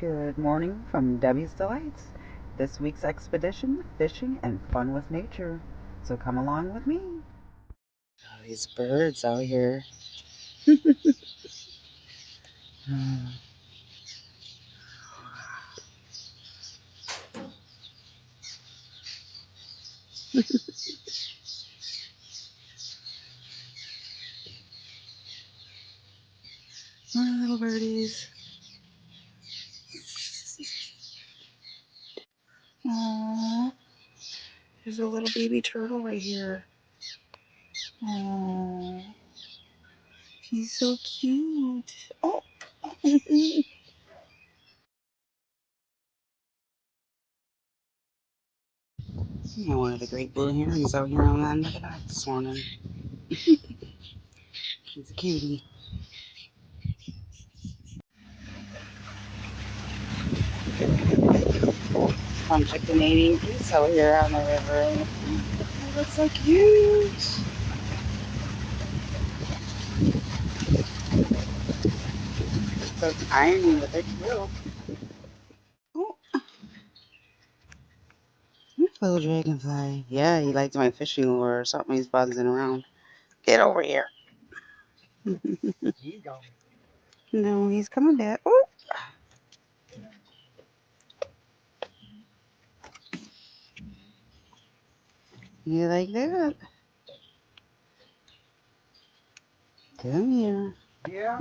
Good morning from Debbie's Delights. This week's expedition, fishing and fun with nature. So come along with me. Oh, these birds out here. My little birdies. Aww. There's a little baby turtle right here. Aww. He's so cute. Oh. One of the great blue herons out here on the end of the dock this morning. He's a cutie. Bunch of Canadian geese out here on the river. Oh, that's so cute. So tiny, but they're cute. Oh, little dragonfly. Yeah, he likes my fishing lure or something. He's buzzing around. Get over here. No, he's coming back. Oh, you like that? Come here. Yeah.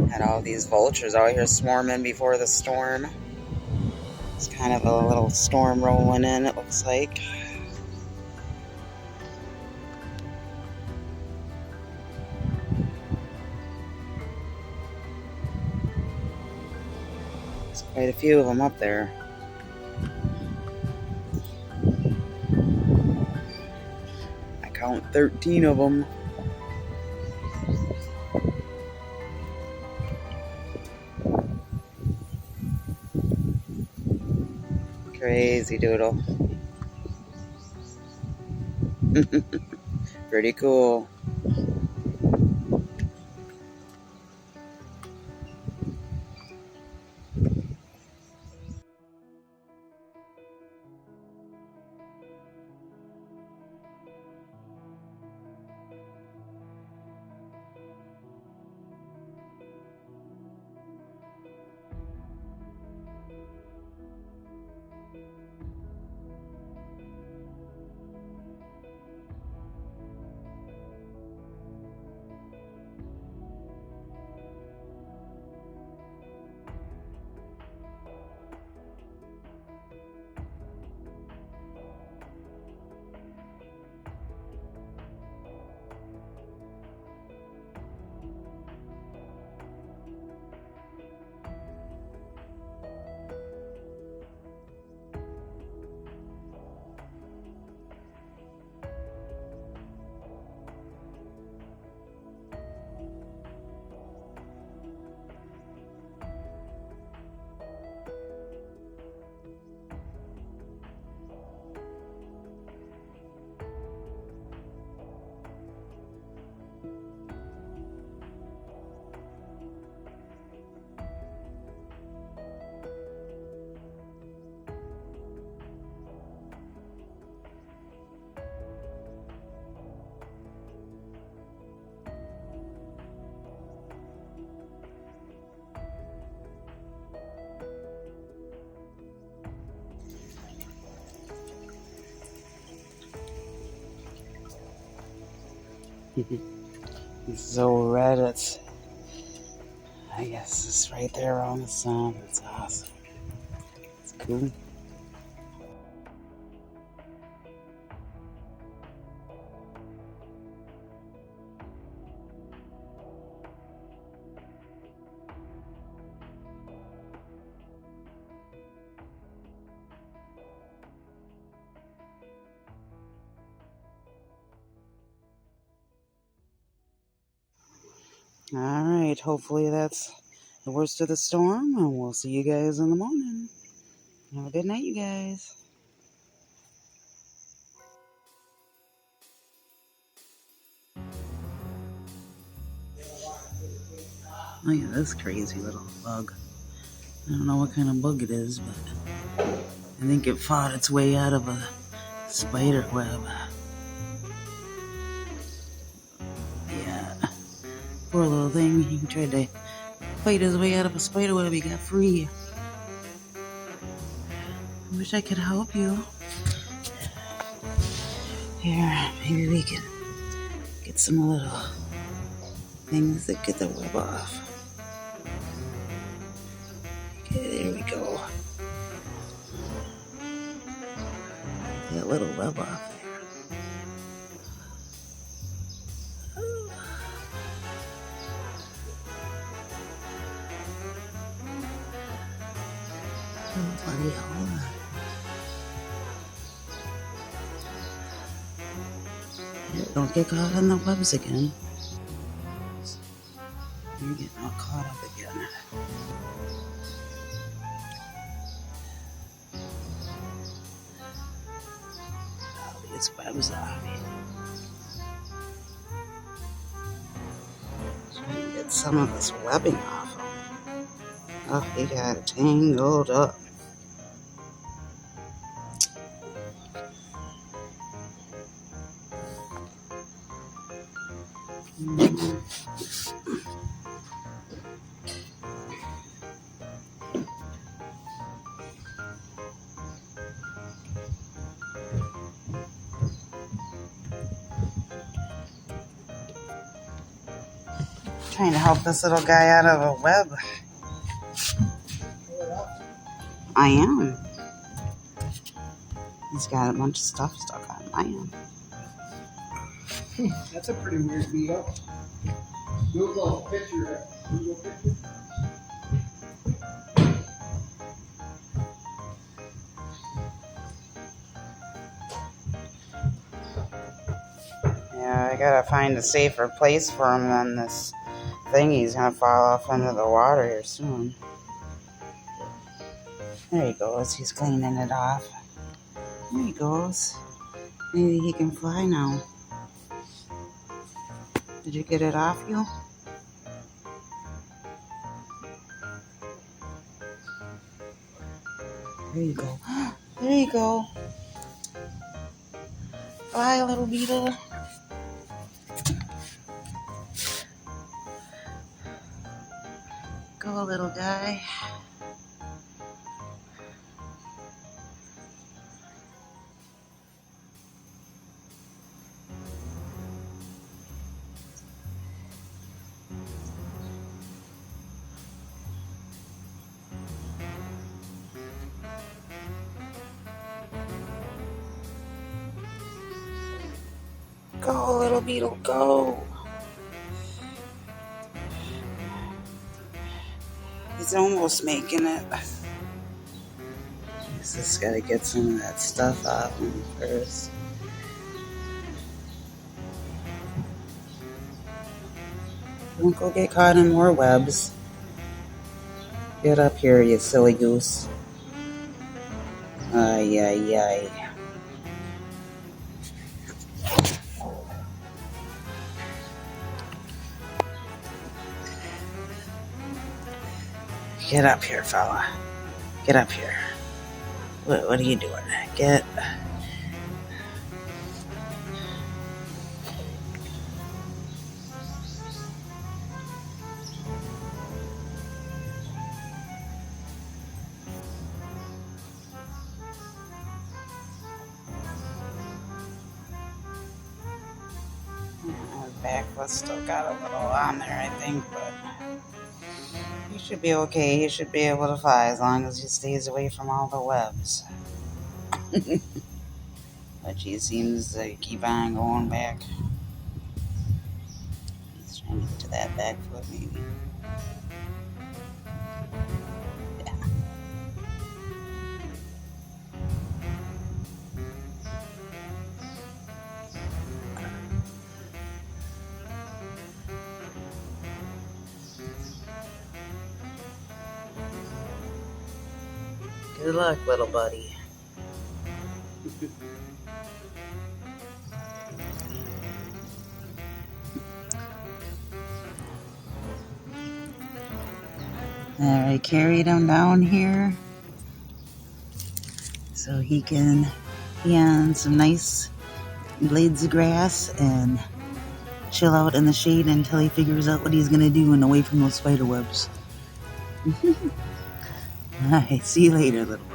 Had all these vultures out here swarming before the storm. It's kind of a little storm rolling in, it looks like. There's quite a few of them up there. I count 13 of them. Crazy doodle. Pretty cool. It's so red, I guess it's right there on the sun. It's awesome. It's cool. All right, hopefully that's the worst of the storm, and we'll see you guys in the morning. Have a good night, you guys. Look at this crazy little bug. I don't know what kind of bug it is, but I think it fought its way out of a spider web. Yeah, poor little thing. He tried to fight his way out of a spider web. He got free. I wish I could help you. Here, maybe we can get some little things that get the web off. Okay, there we go. That little web off there. Oh, bloody hell. Don't get caught on the webs again. You're getting all caught up again. All these webs off. Trying to get some of this webbing off him. Oh, he got tangled up. Trying to help this little guy out of a web. I am. He's got a bunch of stuff stuck on him. I am. That's a pretty weird beetle. Google picture. Google picture. Yeah, I gotta find a safer place for him than this thing. He's gonna fall off into the water here soon. There he goes. He's cleaning it off. There he goes. Maybe he can fly now. Did you get it off you? There you go. There you go. Fly, little beetle. Go, little guy. Go, little beetle, go. He's almost making it. He's just gotta get some of that stuff off him first. Don't go get caught in more webs. Get up here, you silly goose. Ay, ay, ay. Get up here, fella. Get up here. What are you doing? Get. back foot's still got a little on there, I think, but he should be okay. He should be able to fly as long as he stays away from all the webs. But he seems to keep on going back. He's trying to get to that back foot, maybe. Yeah. Good luck, little buddy. Alright, carried him down here so he can be on some nice blades of grass and chill out in the shade until he figures out what he's gonna do and away from those spider webs. Alright, see you later, little